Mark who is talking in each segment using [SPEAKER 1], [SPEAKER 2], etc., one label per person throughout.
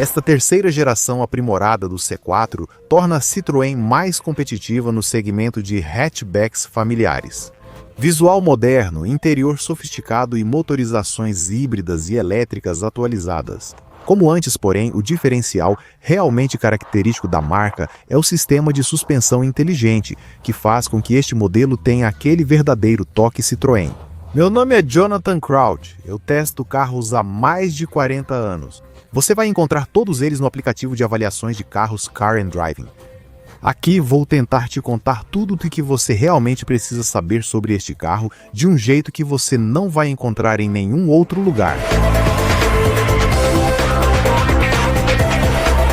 [SPEAKER 1] Esta terceira geração aprimorada do C4 torna a Citroën mais competitiva no segmento de hatchbacks familiares. Visual moderno, interior sofisticado e motorizações híbridas e elétricas atualizadas. Como antes, porém, o diferencial realmente característico da marca é o sistema de suspensão inteligente, que faz com que este modelo tenha aquele verdadeiro toque Citroën. Meu nome é Jonathan Crouch, eu testo carros há mais de 40 anos. Você vai encontrar todos eles no aplicativo de avaliações de carros Car and Driving. Aqui vou tentar te contar tudo o que você realmente precisa saber sobre este carro, de um jeito que você não vai encontrar em nenhum outro lugar.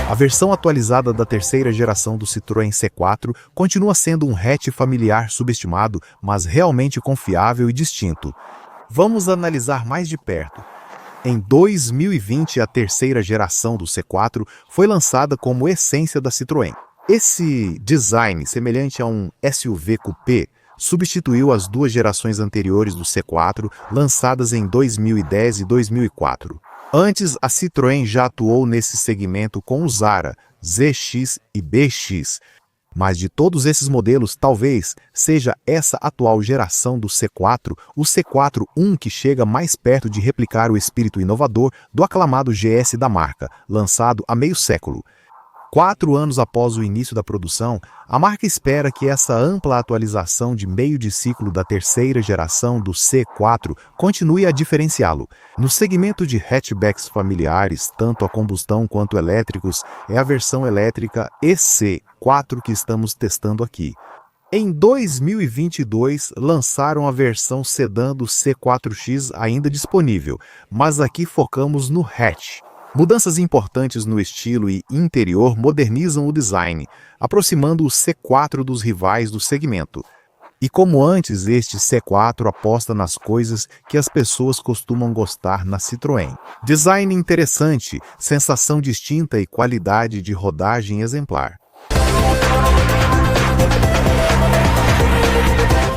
[SPEAKER 1] A versão atualizada da terceira geração do Citroën C4 continua sendo um hatch familiar subestimado, mas realmente confiável e distinto. Vamos analisar mais de perto. Em 2020, a terceira geração do C4 foi lançada como essência da Citroën. Esse design, semelhante a um SUV coupé, substituiu as duas gerações anteriores do C4, lançadas em 2010 e 2004. Antes, a Citroën já atuou nesse segmento com o Zara, ZX e BX. Mas de todos esses modelos, talvez seja essa atual geração do C4, o C4-1 que chega mais perto de replicar o espírito inovador do aclamado GS da marca, lançado há meio século. 4 anos após o início da produção, a marca espera que essa ampla atualização de meio de ciclo da terceira geração do C4 continue a diferenciá-lo. No segmento de hatchbacks familiares, tanto a combustão quanto elétricos, é a versão elétrica EC4 que estamos testando aqui. Em 2022, lançaram a versão sedã do C4X ainda disponível, mas aqui focamos no hatch. Mudanças importantes no estilo e interior modernizam o design, aproximando o C4 dos rivais do segmento. E como antes, este C4 aposta nas coisas que as pessoas costumam gostar na Citroën. Design interessante, sensação distinta e qualidade de rodagem exemplar.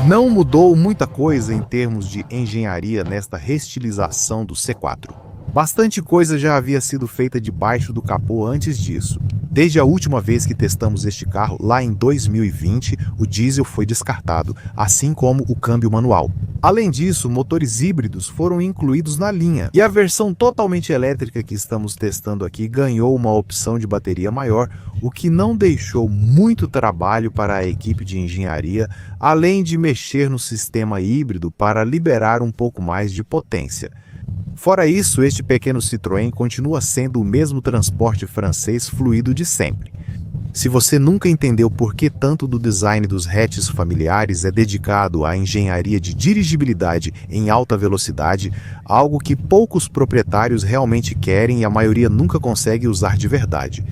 [SPEAKER 1] Não mudou muita coisa em termos de engenharia nesta restilização do C4. Bastante coisa já havia sido feita debaixo do capô antes disso. Desde a última vez que testamos este carro, lá em 2020, o diesel foi descartado, assim como o câmbio manual. Além disso, motores híbridos foram incluídos na linha, e a versão totalmente elétrica que estamos testando aqui ganhou uma opção de bateria maior, o que não deixou muito trabalho para a equipe de engenharia, além de mexer no sistema híbrido para liberar um pouco mais de potência. Fora isso, este pequeno Citroën continua sendo o mesmo transporte francês fluido de sempre. Se você nunca entendeu por que tanto do design dos hatches familiares é dedicado à engenharia de dirigibilidade em alta velocidade, algo que poucos proprietários realmente querem e a maioria nunca consegue usar de verdade.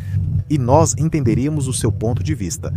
[SPEAKER 1] E nós entenderíamos o seu ponto de vista.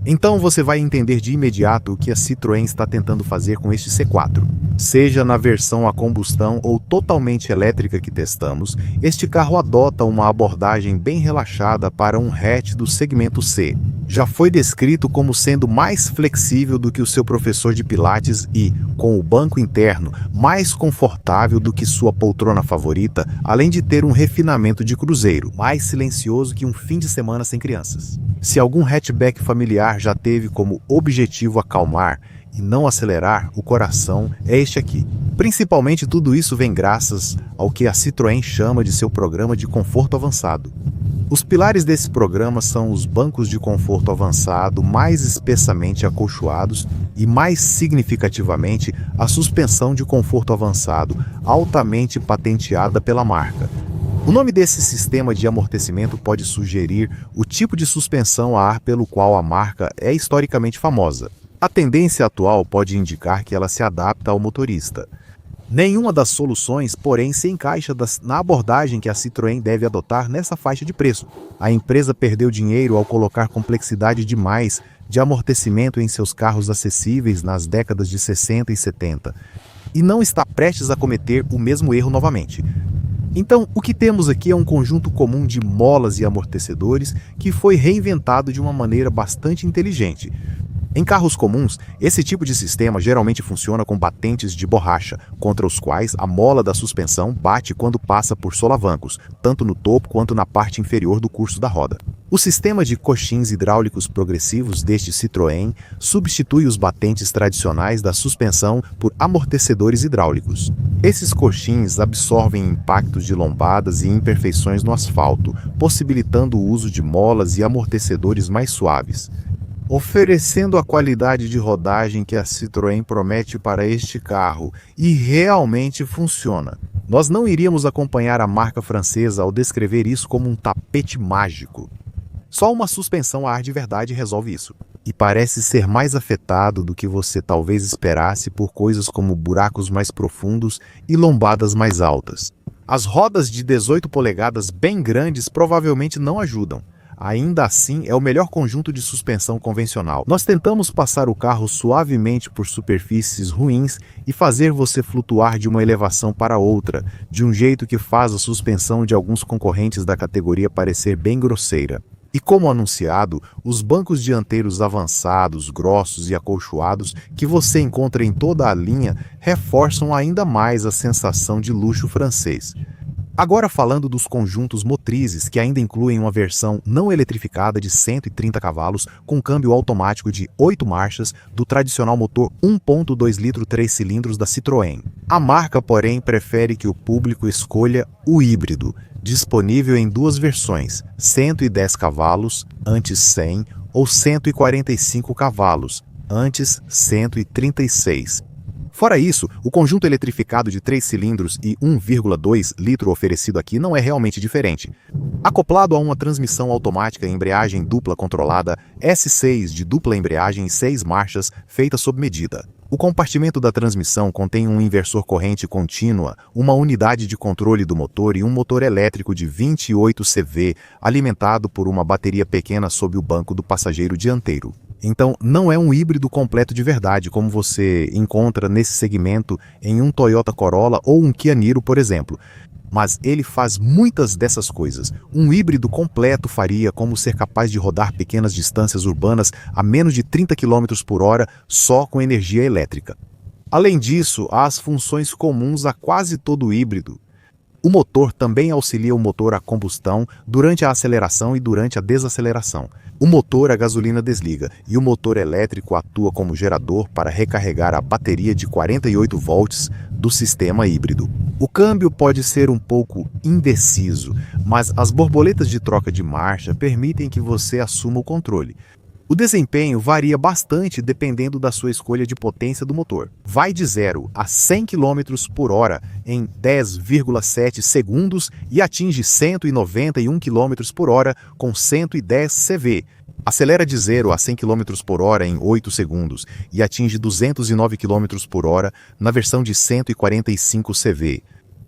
[SPEAKER 1] Então você vai entender de imediato o que a Citroën está tentando fazer com este C4. Seja na versão a combustão ou totalmente elétrica que testamos, este carro adota uma abordagem bem relaxada para um hatch do segmento C. Já foi descrito como sendo mais flexível do que o seu professor de pilates e, com o banco interno, mais confortável do que sua poltrona favorita, além de ter um refinamento de cruzeiro, mais silencioso que um fim de semana sem crianças. Se algum hatchback familiar já teve como objetivo acalmar e não acelerar o coração, é este aqui. Principalmente tudo isso vem graças ao que a Citroën chama de seu programa de conforto avançado. Os pilares desse programa são os bancos de conforto avançado mais espessamente acolchoados e, mais significativamente, a suspensão de conforto avançado, altamente patenteada pela marca. O nome desse sistema de amortecimento pode sugerir o tipo de suspensão a ar pelo qual a marca é historicamente famosa. A tendência atual pode indicar que ela se adapta ao motorista. Nenhuma das soluções, porém, se encaixa na abordagem que a Citroën deve adotar nessa faixa de preço. A empresa perdeu dinheiro ao colocar complexidade demais de amortecimento em seus carros acessíveis nas décadas de 60 e 70, e não está prestes a cometer o mesmo erro novamente. Então, o que temos aqui é um conjunto comum de molas e amortecedores que foi reinventado de uma maneira bastante inteligente. Em carros comuns, esse tipo de sistema geralmente funciona com batentes de borracha, contra os quais a mola da suspensão bate quando passa por solavancos, tanto no topo quanto na parte inferior do curso da roda. O sistema de coxins hidráulicos progressivos deste Citroën substitui os batentes tradicionais da suspensão por amortecedores hidráulicos. Esses coxins absorvem impactos de lombadas e imperfeições no asfalto, possibilitando o uso de molas e amortecedores mais suaves, oferecendo a qualidade de rodagem que a Citroën promete para este carro, e realmente funciona. Nós não iríamos acompanhar a marca francesa ao descrever isso como um tapete mágico. Só uma suspensão a ar de verdade resolve isso. E parece ser mais afetado do que você talvez esperasse por coisas como buracos mais profundos e lombadas mais altas. As rodas de 18 polegadas bem grandes provavelmente não ajudam. Ainda assim, é o melhor conjunto de suspensão convencional. Nós tentamos passar o carro suavemente por superfícies ruins e fazer você flutuar de uma elevação para outra, de um jeito que faz a suspensão de alguns concorrentes da categoria parecer bem grosseira. E como anunciado, os bancos dianteiros avançados, grossos e acolchoados que você encontra em toda a linha reforçam ainda mais a sensação de luxo francês. Agora falando dos conjuntos motrizes, que ainda incluem uma versão não eletrificada de 130 cavalos com câmbio automático de 8 marchas do tradicional motor 1.2 litro 3 cilindros da Citroën. A marca, porém, prefere que o público escolha o híbrido, disponível em duas versões, 110 cavalos, antes 100, ou 145 cavalos, antes 136. Fora isso, o conjunto eletrificado de 3 cilindros e 1,2 litro oferecido aqui não é realmente diferente. Acoplado a uma transmissão automática em embreagem dupla controlada S6 de dupla embreagem e 6 marchas feita sob medida. O compartimento da transmissão contém um inversor corrente contínua, uma unidade de controle do motor e um motor elétrico de 28 CV alimentado por uma bateria pequena sob o banco do passageiro dianteiro. Então, não é um híbrido completo de verdade, como você encontra nesse segmento em um Toyota Corolla ou um Kia Niro, por exemplo. Mas ele faz muitas dessas coisas. Um híbrido completo faria como ser capaz de rodar pequenas distâncias urbanas a menos de 30 km por hora só com energia elétrica. Além disso, há as funções comuns a quase todo híbrido. O motor também auxilia o motor a combustão durante a aceleração e durante a desaceleração. O motor a gasolina desliga e o motor elétrico atua como gerador para recarregar a bateria de 48 volts do sistema híbrido. O câmbio pode ser um pouco indeciso, mas as borboletas de troca de marcha permitem que você assuma o controle. O desempenho varia bastante dependendo da sua escolha de potência do motor. Vai de 0 a 100 km por hora em 10,7 segundos e atinge 191 km por hora com 110 CV. Acelera de 0 a 100 km por hora em 8 segundos e atinge 209 km por hora na versão de 145 CV.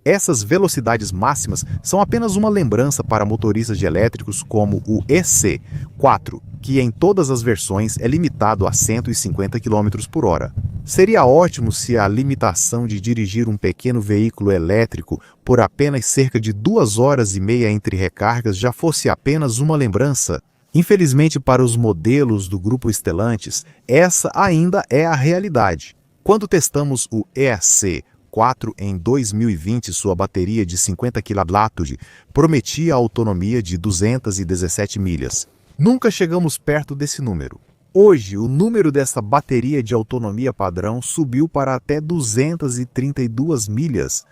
[SPEAKER 1] Essas velocidades máximas são apenas uma lembrança para motoristas de elétricos como o EC4, que em todas as versões é limitado a 150 km por hora. Seria ótimo se a limitação de dirigir um pequeno veículo elétrico por apenas cerca de 2 horas e meia entre recargas já fosse apenas uma lembrança. Infelizmente, para os modelos do grupo Stellantis, essa ainda é a realidade. Quando testamos o EC4 em 2020, sua bateria de 50 kWh prometia a autonomia de 217 milhas. Nunca chegamos perto desse número. Hoje, o número dessa bateria de autonomia padrão subiu para até 232 milhas,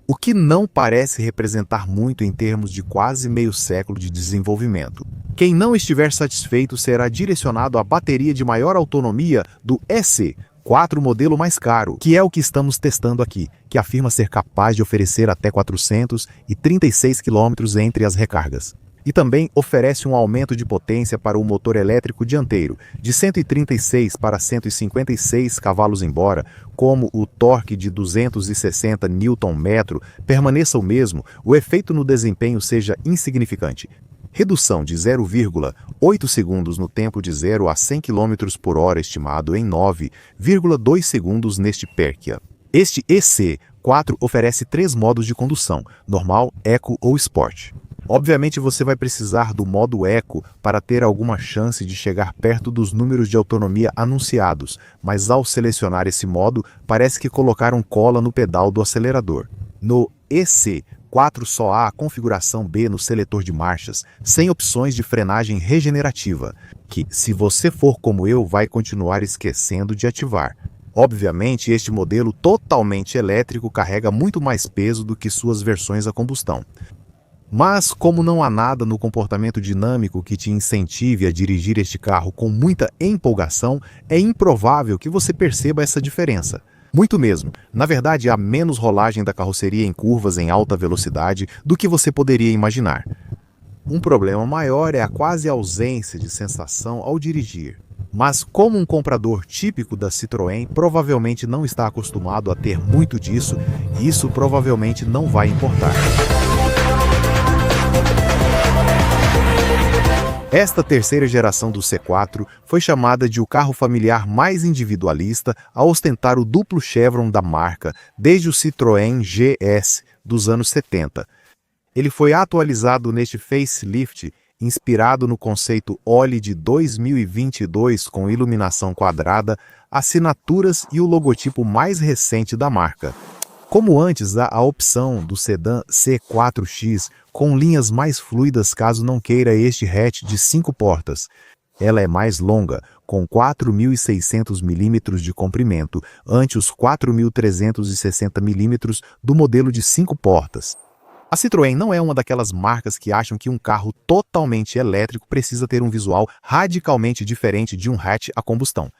[SPEAKER 1] o que não parece representar muito em termos de quase meio século de desenvolvimento. Quem não estiver satisfeito será direcionado à bateria de maior autonomia do EC4 modelo mais caro, que é o que estamos testando aqui, que afirma ser capaz de oferecer até 436 km entre as recargas. E também oferece um aumento de potência para o motor elétrico dianteiro, de 136 para 156 cavalos, embora, como o torque de 260 Nm permaneça o mesmo, o efeito no desempenho seja insignificante. Redução de 0,8 segundos no tempo de 0 a 100 km por hora estimado em 9,2 segundos neste Perkia. Este EC4 oferece 3 modos de condução, normal, eco ou sport. Obviamente você vai precisar do modo Eco para ter alguma chance de chegar perto dos números de autonomia anunciados, mas ao selecionar esse modo, parece que colocaram cola no pedal do acelerador. No EC4 só há a configuração B no seletor de marchas, sem opções de frenagem regenerativa, que, se você for como eu, vai continuar esquecendo de ativar. Obviamente, este modelo totalmente elétrico carrega muito mais peso do que suas versões a combustão. Mas, como não há nada no comportamento dinâmico que te incentive a dirigir este carro com muita empolgação, é improvável que você perceba essa diferença. Muito mesmo. Na verdade, há menos rolagem da carroceria em curvas em alta velocidade do que você poderia imaginar. Um problema maior é a quase ausência de sensação ao dirigir. Mas, como um comprador típico da Citroën provavelmente não está acostumado a ter muito disso, isso provavelmente não vai importar. Esta terceira geração do C4 foi chamada de o carro familiar mais individualista a ostentar o duplo chevron da marca desde o Citroën GS dos anos 70. Ele foi atualizado neste facelift inspirado no conceito Oli de 2022 com iluminação quadrada, assinaturas e o logotipo mais recente da marca. Como antes, há a opção do sedã C4X com linhas mais fluidas caso não queira este hatch de 5 portas. Ela é mais longa, com 4.600 mm de comprimento, ante os 4.360 mm do modelo de 5 portas. A Citroën não é uma daquelas marcas que acham que um carro totalmente elétrico precisa ter um visual radicalmente diferente de um hatch a combustão.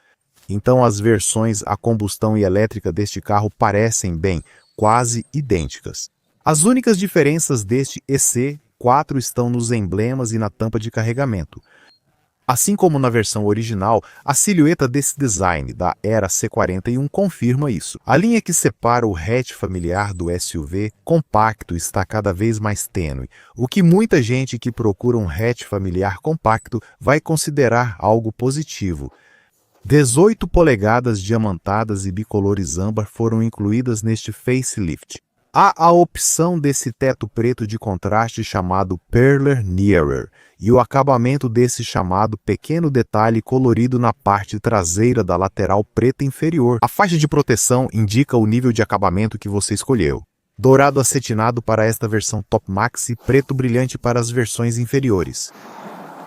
[SPEAKER 1] Então as versões a combustão e elétrica deste carro parecem bem, quase idênticas. As únicas diferenças deste EC4 estão nos emblemas e na tampa de carregamento. Assim como na versão original, a silhueta desse design da era C41 confirma isso. A linha que separa o hatch familiar do SUV compacto está cada vez mais tênue, o que muita gente que procura um hatch familiar compacto vai considerar algo positivo. 18 polegadas diamantadas e bicolores âmbar foram incluídas neste facelift. Há a opção desse teto preto de contraste chamado Perler Nearer e o acabamento desse chamado pequeno detalhe colorido na parte traseira da lateral preta inferior. A faixa de proteção indica o nível de acabamento que você escolheu. Dourado acetinado para esta versão Top Max e preto brilhante para as versões inferiores.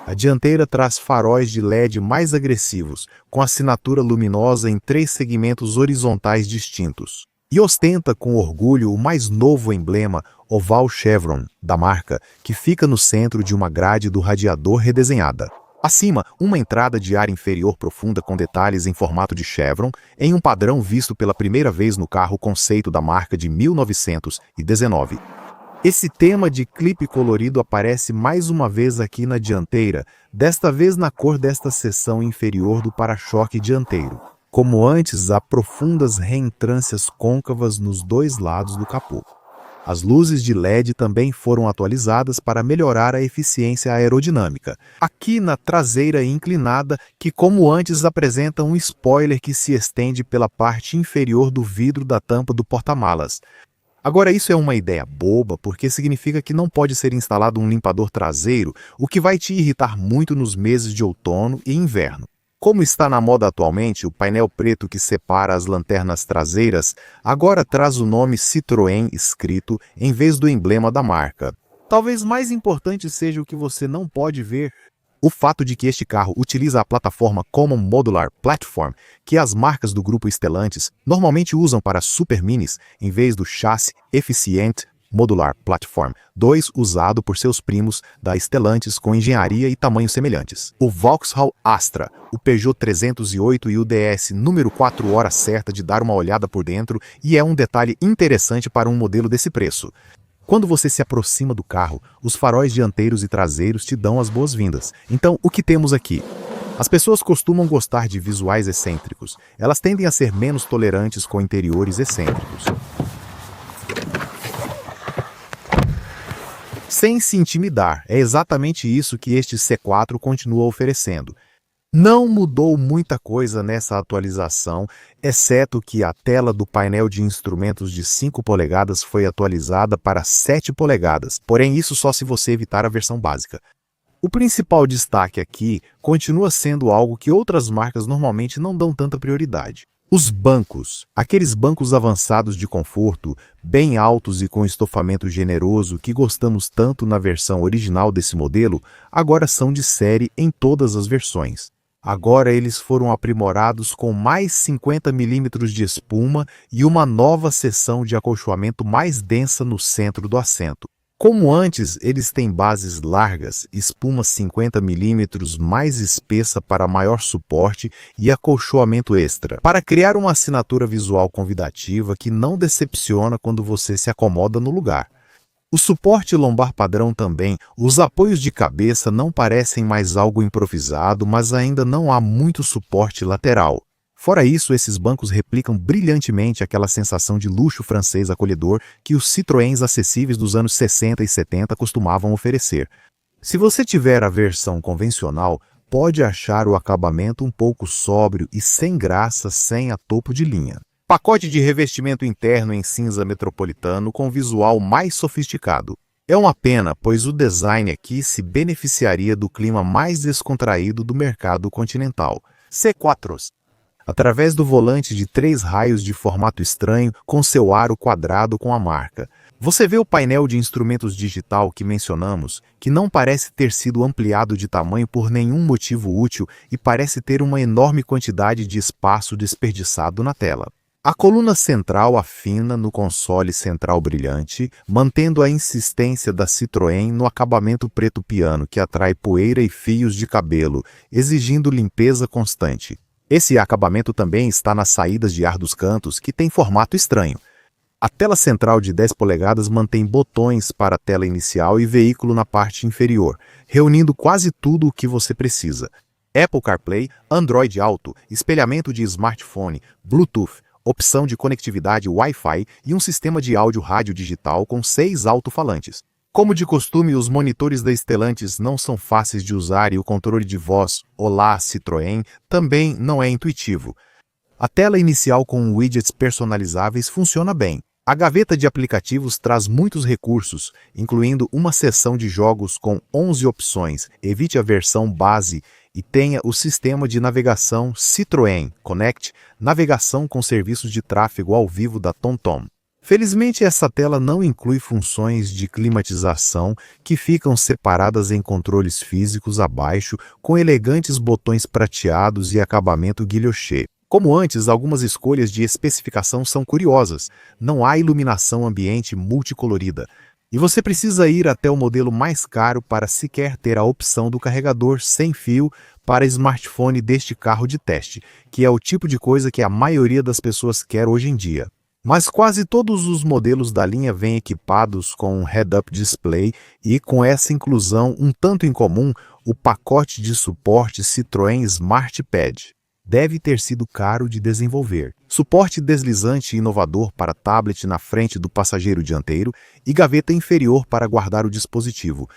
[SPEAKER 1] A dianteira traz faróis de LED mais agressivos, com assinatura luminosa em 3 segmentos horizontais distintos. E ostenta com orgulho o mais novo emblema oval chevron da marca, que fica no centro de uma grade do radiador redesenhada. Acima, uma entrada de ar inferior profunda com detalhes em formato de chevron, em um padrão visto pela primeira vez no carro conceito da marca de 1919. Esse tema de clipe colorido aparece mais uma vez aqui na dianteira, desta vez na cor desta seção inferior do para-choque dianteiro. Como antes, há profundas reentrâncias côncavas nos dois lados do capô. As luzes de LED também foram atualizadas para melhorar a eficiência aerodinâmica. Aqui na traseira inclinada, que como antes apresenta um spoiler que se estende pela parte inferior do vidro da tampa do porta-malas. Agora isso é uma ideia boba, porque significa que não pode ser instalado um limpador traseiro, o que vai te irritar muito nos meses de outono e inverno. Como está na moda atualmente, o painel preto que separa as lanternas traseiras agora traz o nome Citroën escrito em vez do emblema da marca. Talvez mais importante seja o que você não pode ver. O fato de que este carro utiliza a plataforma Common Modular Platform, que as marcas do grupo Stellantis normalmente usam para Super Minis, em vez do chassi Efficient Modular Platform 2 usado por seus primos da Stellantis com engenharia e tamanhos semelhantes. O Vauxhall Astra, o Peugeot 308 e o DS número 4 hora certa de dar uma olhada por dentro e é um detalhe interessante para um modelo desse preço. Quando você se aproxima do carro, os faróis dianteiros e traseiros te dão as boas-vindas. Então, o que temos aqui? As pessoas costumam gostar de visuais excêntricos. Elas tendem a ser menos tolerantes com interiores excêntricos. Sem se intimidar, é exatamente isso que este C4 continua oferecendo. Não mudou muita coisa nessa atualização, exceto que a tela do painel de instrumentos de 5 polegadas foi atualizada para 7 polegadas, porém isso só se você evitar a versão básica. O principal destaque aqui continua sendo algo que outras marcas normalmente não dão tanta prioridade. Os bancos, aqueles bancos avançados de conforto, bem altos e com estofamento generoso que gostamos tanto na versão original desse modelo, agora são de série em todas as versões. Agora eles foram aprimorados com mais 50 milímetros de espuma e uma nova seção de acolchoamento mais densa no centro do assento. Como antes, eles têm bases largas, espuma 50 milímetros mais espessa para maior suporte e acolchoamento extra, para criar uma assinatura visual convidativa que não decepciona quando você se acomoda no lugar. O suporte lombar padrão também, os apoios de cabeça não parecem mais algo improvisado, mas ainda não há muito suporte lateral. Fora isso, esses bancos replicam brilhantemente aquela sensação de luxo francês acolhedor que os Citroëns acessíveis dos anos 60 e 70 costumavam oferecer. Se você tiver a versão convencional, pode achar o acabamento um pouco sóbrio e sem graça sem a topo de linha. Pacote de revestimento interno em cinza metropolitano com visual mais sofisticado. É uma pena, pois o design aqui se beneficiaria do clima mais descontraído do mercado continental. C4. Através do volante de 3 raios de formato estranho com seu aro quadrado com a marca. Você vê o painel de instrumentos digital que mencionamos, que não parece ter sido ampliado de tamanho por nenhum motivo útil e parece ter uma enorme quantidade de espaço desperdiçado na tela. A coluna central afina no console central brilhante, mantendo a insistência da Citroën no acabamento preto piano que atrai poeira e fios de cabelo, exigindo limpeza constante. Esse acabamento também está nas saídas de ar dos cantos, que tem formato estranho. A tela central de 10 polegadas mantém botões para a tela inicial e veículo na parte inferior, reunindo quase tudo o que você precisa. Apple CarPlay, Android Auto, espelhamento de smartphone, Bluetooth, opção de conectividade Wi-Fi e um sistema de áudio rádio digital com 6 alto-falantes. Como de costume, os monitores da Stellantis não são fáceis de usar e o controle de voz Olá Citroën também não é intuitivo. A tela inicial com widgets personalizáveis funciona bem. A gaveta de aplicativos traz muitos recursos, incluindo uma seção de jogos com 11 opções. Evite a versão base e tenha o sistema de navegação Citroën Connect, navegação com serviços de tráfego ao vivo da TomTom. Felizmente, essa tela não inclui funções de climatização que ficam separadas em controles físicos abaixo, com elegantes botões prateados e acabamento guilhoché. Como antes, algumas escolhas de especificação são curiosas. Não há iluminação ambiente multicolorida. E você precisa ir até o modelo mais caro para sequer ter a opção do carregador sem fio para smartphone deste carro de teste, que é o tipo de coisa que a maioria das pessoas quer hoje em dia. Mas quase todos os modelos da linha vêm equipados com um head-up display e, com essa inclusão um tanto incomum, o pacote de suporte Citroën Smart Pad. Deve ter sido caro de desenvolver. Suporte deslizante inovador para tablet na frente do passageiro dianteiro e gaveta inferior para guardar o dispositivo.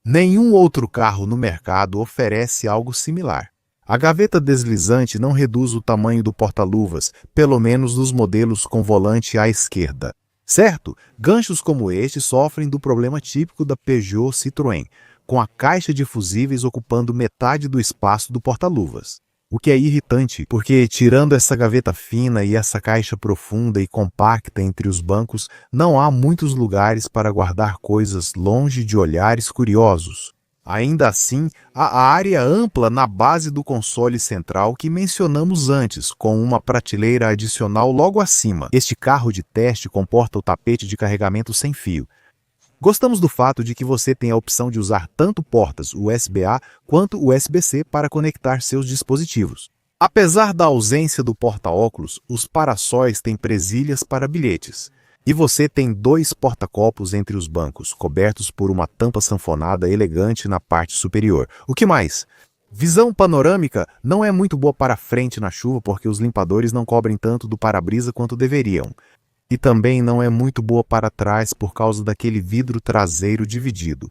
[SPEAKER 1] Nenhum outro carro no mercado oferece algo similar. A gaveta deslizante não reduz o tamanho do porta-luvas, pelo menos nos modelos com volante à esquerda. Certo, ganchos como este sofrem do problema típico da Peugeot Citroën, com a caixa de fusíveis ocupando metade do espaço do porta-luvas. O que é irritante, porque tirando essa gaveta fina e essa caixa profunda e compacta entre os bancos, não há muitos lugares para guardar coisas longe de olhares curiosos. Ainda assim, há a área ampla na base do console central que mencionamos antes, com uma prateleira adicional logo acima. Este carro de teste comporta o tapete de carregamento sem fio. Gostamos do fato de que você tem a opção de usar tanto portas USB-A quanto USB-C para conectar seus dispositivos. Apesar da ausência do porta-óculos, os parassóis têm presilhas para bilhetes. E você tem 2 porta-copos entre os bancos, cobertos por uma tampa sanfonada elegante na parte superior. O que mais? Visão panorâmica não é muito boa para frente na chuva porque os limpadores não cobrem tanto do para-brisa quanto deveriam. E também não é muito boa para trás por causa daquele vidro traseiro dividido.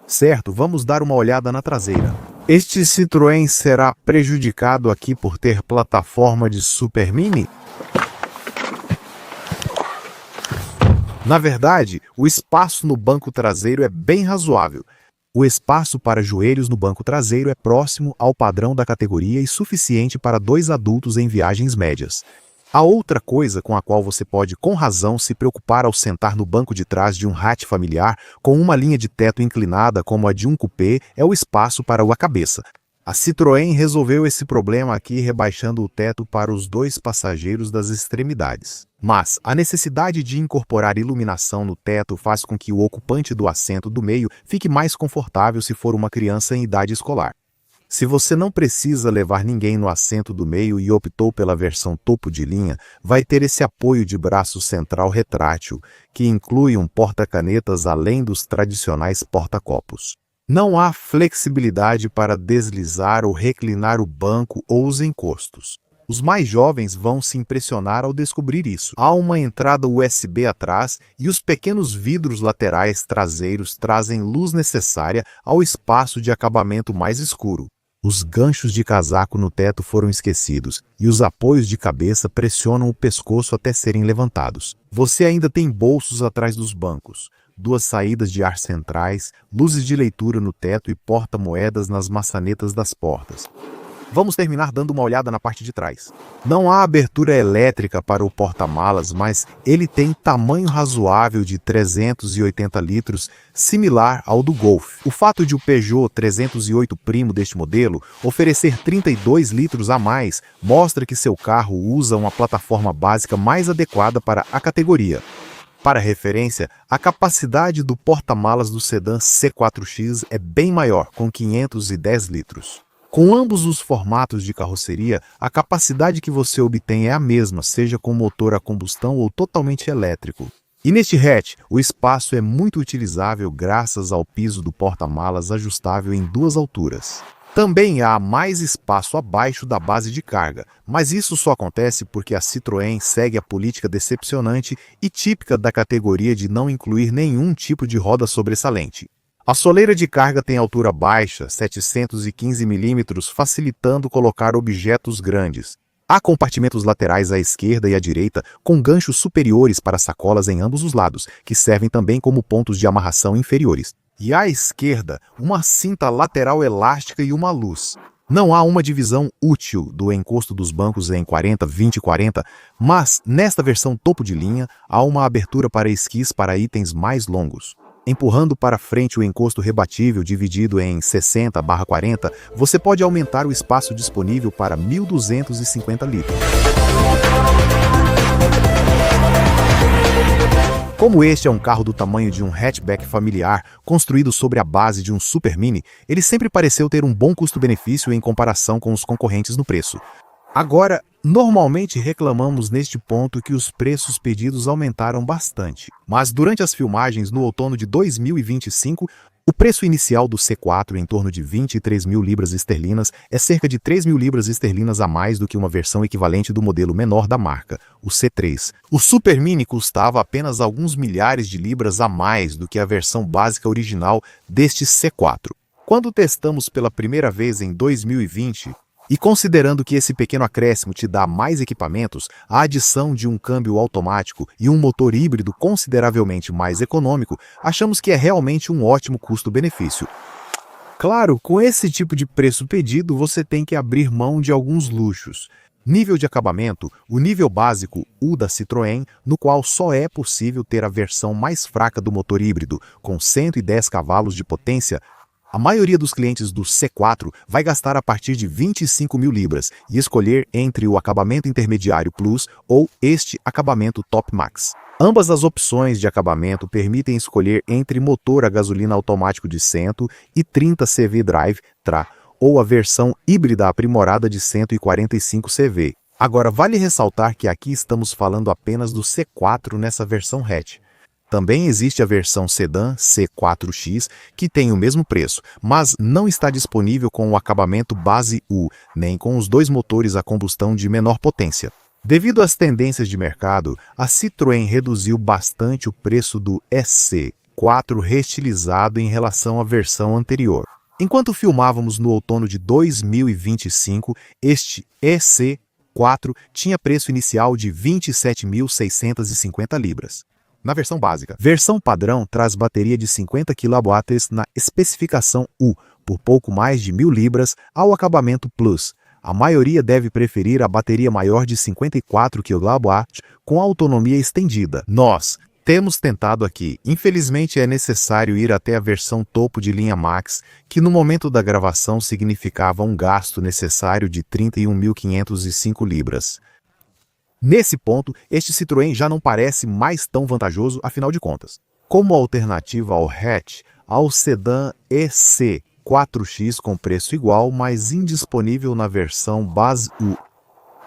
[SPEAKER 1] Certo, vamos dar uma olhada na traseira. Este Citroën será prejudicado aqui por ter plataforma de Super Mini? Na verdade, o espaço no banco traseiro é bem razoável. O espaço para joelhos no banco traseiro é próximo ao padrão da categoria e suficiente para 2 adultos em viagens médias. A outra coisa com a qual você pode, com razão, se preocupar ao sentar no banco de trás de um hatch familiar com uma linha de teto inclinada como a de um coupé é o espaço para a cabeça. A Citroën resolveu esse problema aqui rebaixando o teto para os 2 passageiros das extremidades. Mas a necessidade de incorporar iluminação no teto faz com que o ocupante do assento do meio fique mais confortável se for uma criança em idade escolar. Se você não precisa levar ninguém no assento do meio e optou pela versão topo de linha, vai ter esse apoio de braço central retrátil, que inclui um porta-canetas além dos tradicionais porta-copos. Não há flexibilidade para deslizar ou reclinar o banco ou os encostos. Os mais jovens vão se impressionar ao descobrir isso. Há uma entrada USB atrás e os pequenos vidros laterais traseiros trazem luz necessária ao espaço de acabamento mais escuro. Os ganchos de casaco no teto foram esquecidos e os apoios de cabeça pressionam o pescoço até serem levantados. Você ainda tem bolsos atrás dos bancos, 2 saídas de ar centrais, luzes de leitura no teto e porta-moedas nas maçanetas das portas. Vamos terminar dando uma olhada na parte de trás. Não há abertura elétrica para o porta-malas, mas ele tem tamanho razoável de 380 litros, similar ao do Golf. O fato de o Peugeot 308 Primo deste modelo oferecer 32 litros a mais mostra que seu carro usa uma plataforma básica mais adequada para a categoria. Para referência, a capacidade do porta-malas do sedã C4X é bem maior, com 510 litros. Com ambos os formatos de carroceria, a capacidade que você obtém é a mesma, seja com motor a combustão ou totalmente elétrico. E neste hatch, o espaço é muito utilizável graças ao piso do porta-malas ajustável em 2 alturas. Também há mais espaço abaixo da base de carga, mas isso só acontece porque a Citroën segue a política decepcionante e típica da categoria de não incluir nenhum tipo de roda sobressalente. A soleira de carga tem altura baixa, 715 mm, facilitando colocar objetos grandes. Há compartimentos laterais à esquerda e à direita, com ganchos superiores para sacolas em ambos os lados, que servem também como pontos de amarração inferiores. E à esquerda, uma cinta lateral elástica e uma luz. Não há uma divisão útil do encosto dos bancos em 40, 20 e 40, mas nesta versão topo de linha, há uma abertura para esquis para itens mais longos. Empurrando para frente o encosto rebatível dividido em 60/40, você pode aumentar o espaço disponível para 1.250 litros. Como este é um carro do tamanho de um hatchback familiar, construído sobre a base de um Super Mini, ele sempre pareceu ter um bom custo-benefício em comparação com os concorrentes no preço. Agora, normalmente reclamamos neste ponto que os preços pedidos aumentaram bastante, mas durante as filmagens no outono de 2025, o preço inicial do C4 em torno de 23 mil libras esterlinas é cerca de 3 mil libras esterlinas a mais do que uma versão equivalente do modelo menor da marca, o C3. O Super Mini custava apenas alguns milhares de libras a mais do que a versão básica original deste C4. Quando testamos pela primeira vez em 2020, e considerando que esse pequeno acréscimo te dá mais equipamentos, a adição de um câmbio automático e um motor híbrido consideravelmente mais econômico, achamos que é realmente um ótimo custo-benefício. Claro, com esse tipo de preço pedido, você tem que abrir mão de alguns luxos. Nível de acabamento, o nível básico, o da Citroën, no qual só é possível ter a versão mais fraca do motor híbrido, com 110 cavalos de potência. A maioria dos clientes do C4 vai gastar a partir de 25 mil libras e escolher entre o acabamento intermediário Plus ou este acabamento Top Max. Ambas as opções de acabamento permitem escolher entre motor a gasolina automático de 130 CV Drive Tra ou a versão híbrida aprimorada de 145 CV. Agora, vale ressaltar que aqui estamos falando apenas do C4 nessa versão hatch. Também existe a versão sedã C4X, que tem o mesmo preço, mas não está disponível com o acabamento base U, nem com os 2 motores a combustão de menor potência. Devido às tendências de mercado, a Citroën reduziu bastante o preço do SC4 reestilizado em relação à versão anterior. Enquanto filmávamos no outono de 2025, este EC4 tinha preço inicial de 27.650 libras. Na versão básica. Versão padrão traz bateria de 50 kW na especificação U, por pouco mais de 1.000 libras, ao acabamento Plus. A maioria deve preferir a bateria maior de 54 kW com autonomia estendida. Nós temos tentado aqui. Infelizmente é necessário ir até a versão topo de linha Max, que no momento da gravação significava um gasto necessário de 31.505 libras. Nesse ponto, este Citroën já não parece mais tão vantajoso, afinal de contas. Como alternativa ao hatch, há o sedã EC4X com preço igual, mas indisponível na versão base U.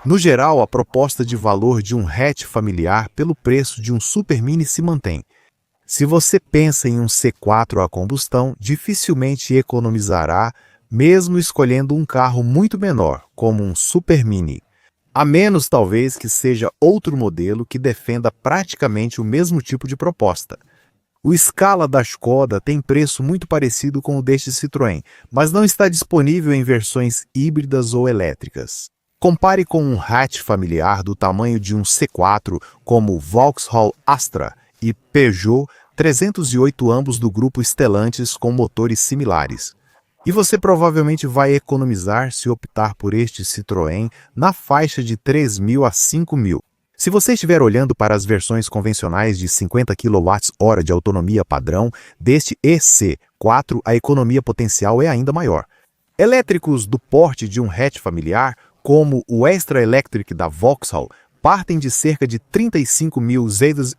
[SPEAKER 1] No geral, a proposta de valor de um hatch familiar pelo preço de um Super Mini se mantém. Se você pensa em um C4 a combustão, dificilmente economizará, mesmo escolhendo um carro muito menor, como um Super Mini. A menos, talvez, que seja outro modelo que defenda praticamente o mesmo tipo de proposta. O Scala da Škoda tem preço muito parecido com o deste Citroën, mas não está disponível em versões híbridas ou elétricas. Compare com um hatch familiar do tamanho de um C4, como Vauxhall Astra e Peugeot 308, ambos do grupo Stellantis com motores similares. E você provavelmente vai economizar se optar por este Citroën na faixa de 3.000 a 5.000. Se você estiver olhando para as versões convencionais de 50 kWh de autonomia padrão, deste EC4 a economia potencial é ainda maior. Elétricos do porte de um hatch familiar, como o Extra Electric da Vauxhall, partem de cerca de 35.000 ZWs.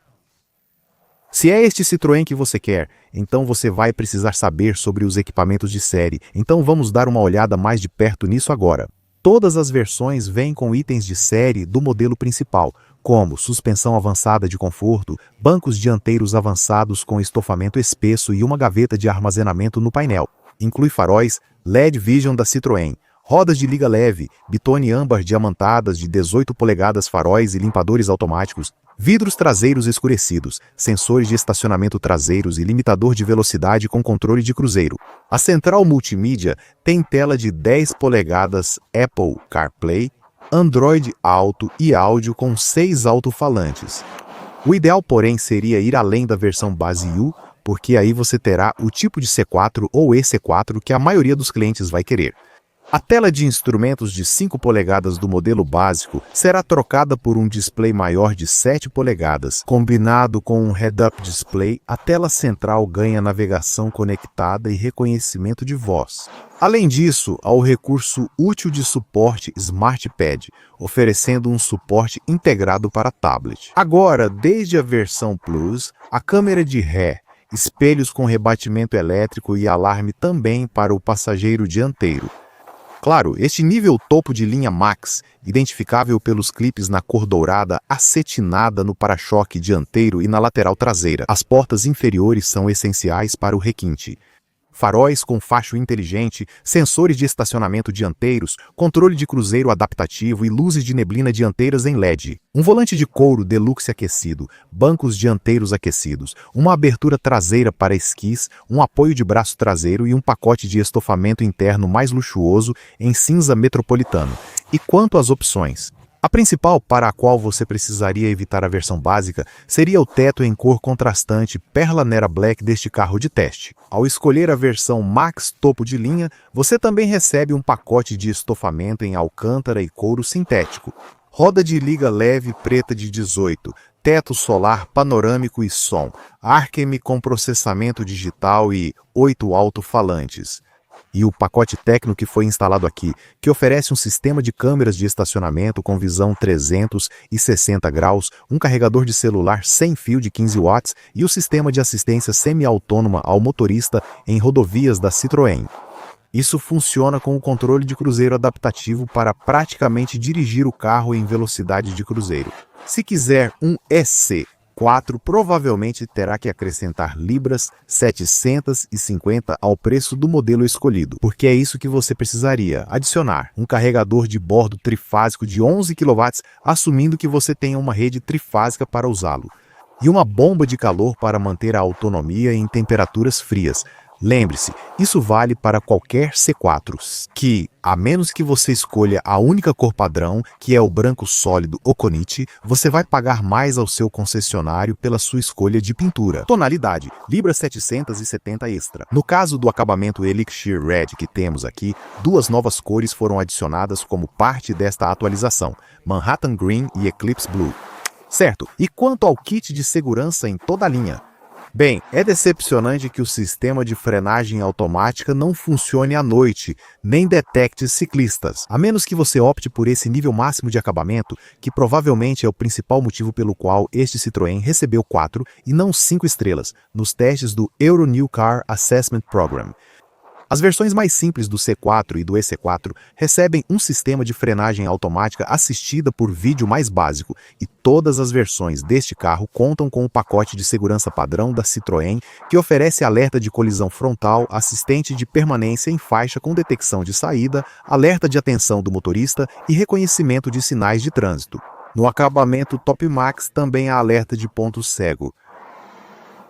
[SPEAKER 1] Se é este Citroën que você quer, então você vai precisar saber sobre os equipamentos de série. Então vamos dar uma olhada mais de perto nisso agora. Todas as versões vêm com itens de série do modelo principal, como suspensão avançada de conforto, bancos dianteiros avançados com estofamento espesso e uma gaveta de armazenamento no painel. Inclui faróis LED Vision da Citroën, rodas de liga leve, bitone âmbar diamantadas de 18 polegadas, faróis e limpadores automáticos, vidros traseiros escurecidos, sensores de estacionamento traseiros e limitador de velocidade com controle de cruzeiro. A central multimídia tem tela de 10 polegadas Apple CarPlay, Android Auto e áudio com 6 alto-falantes. O ideal, porém, seria ir além da versão base U, porque aí você terá o tipo de C4 ou EC4 que a maioria dos clientes vai querer. A tela de instrumentos de 5 polegadas do modelo básico será trocada por um display maior de 7 polegadas. Combinado com um head-up display, a tela central ganha navegação conectada e reconhecimento de voz. Além disso, há o recurso útil de suporte SmartPad, oferecendo um suporte integrado para tablet. Agora, desde a versão Plus, a câmera de ré, espelhos com rebatimento elétrico e alarme também para o passageiro dianteiro. Claro, este nível topo de linha Max, identificável pelos clipes na cor dourada acetinada no para-choque dianteiro e na lateral traseira. As portas inferiores são essenciais para o requinte. Faróis com facho inteligente, sensores de estacionamento dianteiros, controle de cruzeiro adaptativo e luzes de neblina dianteiras em LED. Um volante de couro deluxe aquecido, bancos dianteiros aquecidos, uma abertura traseira para esquis, um apoio de braço traseiro e um pacote de estofamento interno mais luxuoso em cinza metropolitano. E quanto às opções? A principal, para a qual você precisaria evitar a versão básica, seria o teto em cor contrastante Perla Nera Black deste carro de teste. Ao escolher a versão Max topo de linha, você também recebe um pacote de estofamento em alcântara e couro sintético, roda de liga leve preta de 18, teto solar panorâmico e som, Archeme com processamento digital e 8 alto-falantes. E o pacote técnico que foi instalado aqui, que oferece um sistema de câmeras de estacionamento com visão 360 graus, um carregador de celular sem fio de 15 watts e o sistema de assistência semi-autônoma ao motorista em rodovias da Citroën. Isso funciona com o controle de cruzeiro adaptativo para praticamente dirigir o carro em velocidade de cruzeiro. Se quiser um EC4, provavelmente terá que acrescentar libras 750 ao preço do modelo escolhido, porque é isso que você precisaria adicionar, um carregador de bordo trifásico de 11 kW, assumindo que você tenha uma rede trifásica para usá-lo, e uma bomba de calor para manter a autonomia em temperaturas frias. Lembre-se, isso vale para qualquer C4, que, a menos que você escolha a única cor padrão, que é o branco sólido Oconite, você vai pagar mais ao seu concessionário pela sua escolha de pintura. Tonalidade, Libra 770 Extra. No caso do acabamento Elixir Red que temos aqui, duas novas cores foram adicionadas como parte desta atualização, Manhattan Green e Eclipse Blue. Certo, e quanto ao kit de segurança em toda a linha? Bem, é decepcionante que o sistema de frenagem automática não funcione à noite, nem detecte ciclistas, a menos que você opte por esse nível máximo de acabamento, que provavelmente é o principal motivo pelo qual este Citroën recebeu 4 e não 5 estrelas nos testes do Euro New Car Assessment Program. As versões mais simples do C4 e do EC4 recebem um sistema de frenagem automática assistida por vídeo mais básico, e todas as versões deste carro contam com o pacote de segurança padrão da Citroën, que oferece alerta de colisão frontal, assistente de permanência em faixa com detecção de saída, alerta de atenção do motorista e reconhecimento de sinais de trânsito. No acabamento Top Max também há alerta de ponto cego.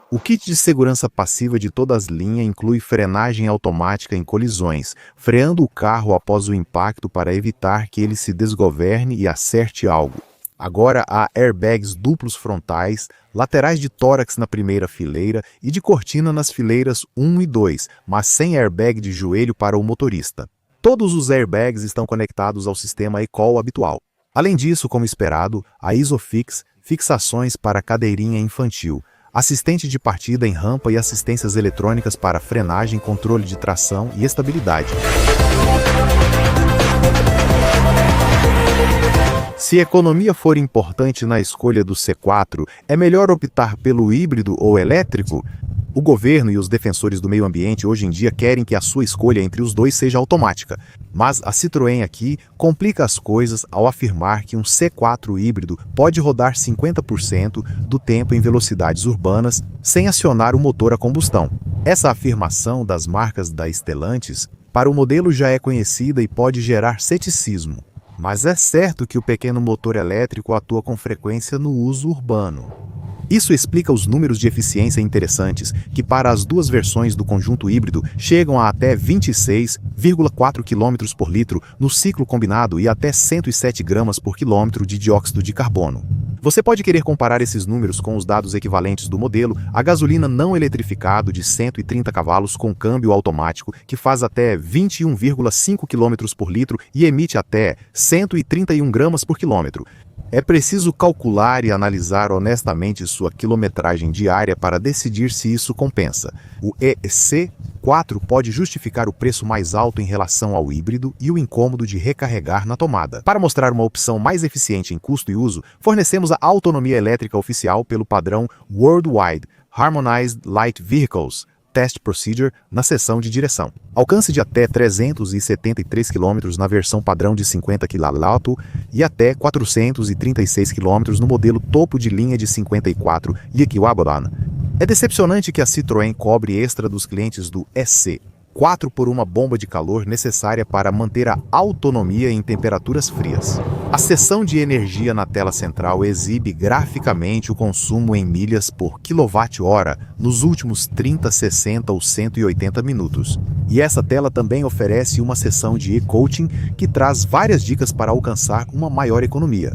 [SPEAKER 1] O kit de segurança passiva de todas as linhas inclui frenagem automática em colisões, freando o carro após o impacto para evitar que ele se desgoverne e acerte algo. Agora há airbags duplos frontais, laterais de tórax na primeira fileira e de cortina nas fileiras 1 e 2, mas sem airbag de joelho para o motorista. Todos os airbags estão conectados ao sistema eCall habitual. Além disso, como esperado, a Isofix, fixações para cadeirinha infantil, assistente de partida em rampa e assistências eletrônicas para frenagem, controle de tração e estabilidade. Se economia for importante na escolha do C4, é melhor optar pelo híbrido ou elétrico? O governo e os defensores do meio ambiente hoje em dia querem que a sua escolha entre os dois seja automática, mas a Citroën aqui complica as coisas ao afirmar que um C4 híbrido pode rodar 50% do tempo em velocidades urbanas sem acionar o motor a combustão. Essa afirmação das marcas da Stellantis para o modelo já é conhecida e pode gerar ceticismo, mas é certo que o pequeno motor elétrico atua com frequência no uso urbano. Isso explica os números de eficiência interessantes, que para as duas versões do conjunto híbrido chegam a até 26,4 km por litro no ciclo combinado e até 107 gramas por quilômetro de dióxido de carbono. Você pode querer comparar esses números com os dados equivalentes do modelo a gasolina não eletrificado de 130 cavalos com câmbio automático, que faz até 21,5 km por litro e emite até 131 gramas por quilômetro. É preciso calcular e analisar honestamente sua quilometragem diária para decidir se isso compensa. O EC4 pode justificar o preço mais alto em relação ao híbrido e o incômodo de recarregar na tomada. Para mostrar uma opção mais eficiente em custo e uso, fornecemos a autonomia elétrica oficial pelo padrão Worldwide Harmonized Light Vehicles Test Procedure na seção de direção. Alcance de até 373 km na versão padrão de 50 kW e até 436 km no modelo topo de linha de 54 kW. É decepcionante que a Citroën cobre extra dos clientes do EC4 por uma bomba de calor necessária para manter a autonomia em temperaturas frias. A seção de energia na tela central exibe graficamente o consumo em milhas por quilowatt-hora nos últimos 30, 60 ou 180 minutos. E essa tela também oferece uma seção de e-coaching que traz várias dicas para alcançar uma maior economia.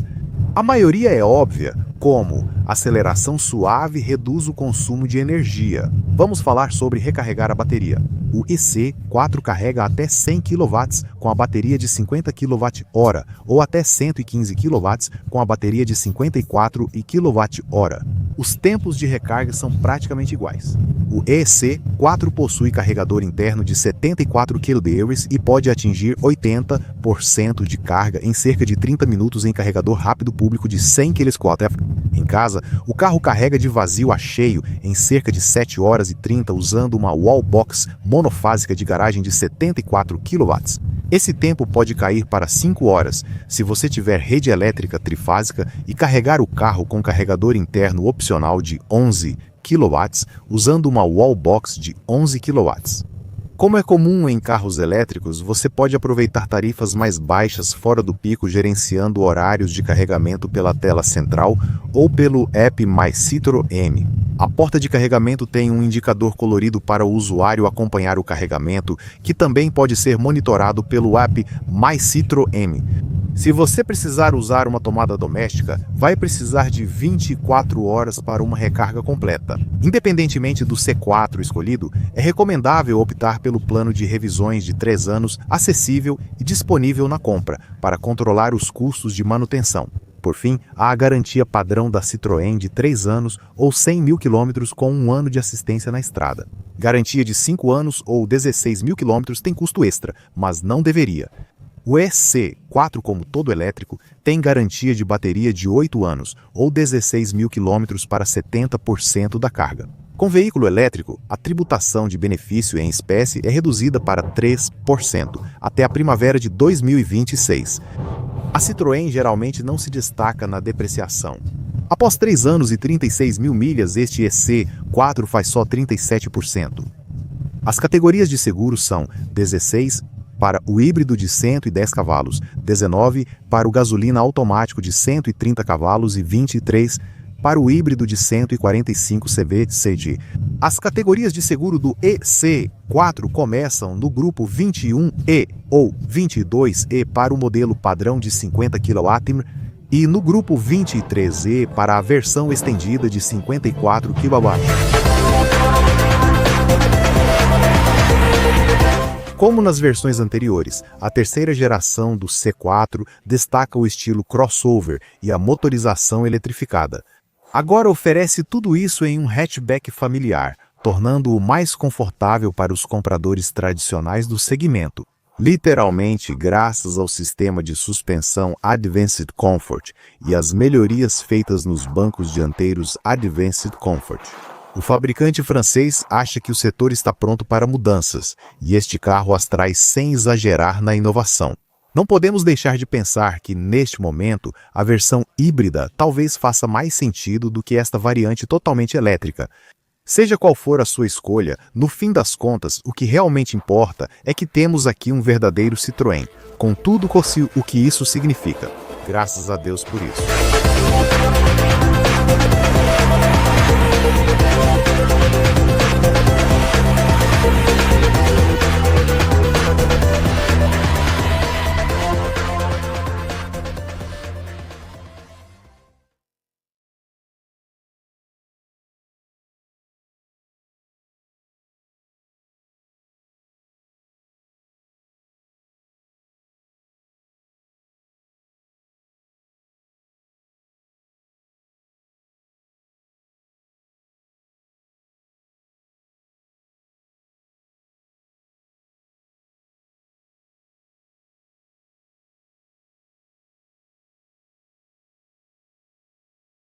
[SPEAKER 1] A maioria é óbvia, como aceleração suave reduz o consumo de energia. Vamos falar sobre recarregar a bateria. O EC4 carrega até 100 kW com a bateria de 50 kWh ou até 115 kW com a bateria de 54 kWh. Os tempos de recarga são praticamente iguais. O EC4 possui carregador interno de 74 kDa e pode atingir 80% de carga em cerca de 30 minutos em carregador rápido público de 100 kW. Em casa, o carro carrega de vazio a cheio em cerca de 7 horas e 30 usando uma wallbox monofásica de garagem de 74 kW. Esse tempo pode cair para 5 horas se você tiver rede elétrica trifásica e carregar o carro com carregador interno opcional de 11 kW usando uma wallbox de 11 kW. Como é comum em carros elétricos, você pode aproveitar tarifas mais baixas fora do pico gerenciando horários de carregamento pela tela central ou pelo app MyCitro-M. A porta de carregamento tem um indicador colorido para o usuário acompanhar o carregamento, que também pode ser monitorado pelo app MyCitro-M. Se você precisar usar uma tomada doméstica, vai precisar de 24 horas para uma recarga completa. Independentemente do C4 escolhido, é recomendável optar pelo plano de revisões de 3 anos, acessível e disponível na compra, para controlar os custos de manutenção. Por fim, há a garantia padrão da Citroën de 3 anos ou 100 mil quilômetros com 1 ano de assistência na estrada. Garantia de 5 anos ou 16 mil quilômetros tem custo extra, mas não deveria. O EC4, como todo elétrico, tem garantia de bateria de 8 anos ou 16 mil quilômetros para 70% da carga. Com veículo elétrico, a tributação de benefício em espécie é reduzida para 3% até a primavera de 2026. A Citroën geralmente não se destaca na depreciação. Após 3 anos e 36 mil milhas, este EC4 faz só 37%. As categorias de seguro são 16 para o híbrido de 110 cavalos, 19 para o gasolina automático de 130 cavalos e 23 para o híbrido de 145 cv/cg. As categorias de seguro do EC4 começam no grupo 21E ou 22E para o modelo padrão de 50 kW e no grupo 23E para a versão estendida de 54 kW. Como nas versões anteriores, a terceira geração do C4 destaca o estilo crossover e a motorização eletrificada. Agora oferece tudo isso em um hatchback familiar, tornando-o mais confortável para os compradores tradicionais do segmento. Literalmente graças ao sistema de suspensão Advanced Comfort e às melhorias feitas nos bancos dianteiros Advanced Comfort. O fabricante francês acha que o setor está pronto para mudanças, e este carro as traz sem exagerar na inovação. Não podemos deixar de pensar que, neste momento, a versão híbrida talvez faça mais sentido do que esta variante totalmente elétrica. Seja qual for a sua escolha, no fim das contas, o que realmente importa é que temos aqui um verdadeiro Citroën, com tudo o que isso significa. Graças a Deus por isso.